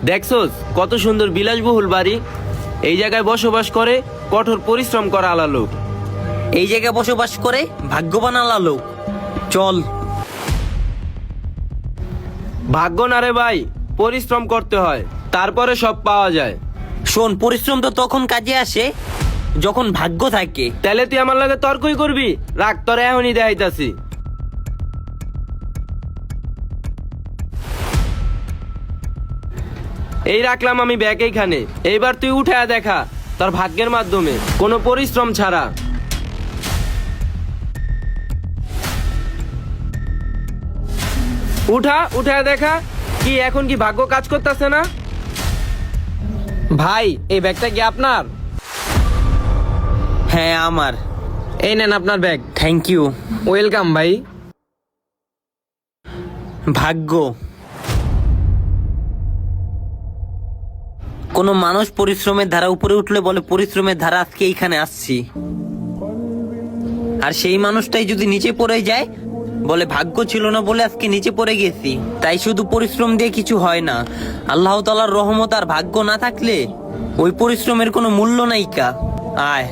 দেখছোস কত সুন্দর বিলাসবহুল বাড়ি। এই জায়গায় বসবাস করে কঠোর পরিশ্রম করা আলা লোক। এই জায়গায় বসবাস করে ভাগ্যবান আলা লোক। চল। ভাগ্য না রে ভাই, পরিশ্রম করতে হয়, তারপরে সব পাওয়া যায়। শোন, পরিশ্রম তো তখন কাজে আসে যখন ভাগ্য থাকে। তাহলে তুই আমার লগে তর্কই করবি? রাখ, তোর এখনই দেখাইতাছি। এই রাখলাম আমি ব্যাগ এইখানে। এইবার তুই উঠে দেখা তোর ভাগ্যের মাধ্যমে, কোনো পরিশ্রম ছাড়া। উঠে দেখা কি এখন কি ভাগ্য কাজ করতেছে না? ভাই, এই ব্যাগটা কি আপনার? হ্যাঁ আমার। এই নেন আপনার ব্যাগ। Thank you. ওয়েলকাম ভাই। ভাগ্য। কোনো মানুষ পরিশ্রমের ধারা উপরে উঠলে বলে পরিশ্রমের ধারা আজকে এইখানে আসছি, আর সেই মানুষটাই যদি নিচে পড়ে যায় বলে ভাগ্য ছিল না বলে আজকে নিচে পড়ে গেছি। তাই শুধু পরিশ্রম দিয়ে কিছু হয় না। আল্লাহ তাআলার রহমত আর ভাগ্য না থাকলে ওই পরিশ্রমের কোনো মূল্য নাই কা। আয়।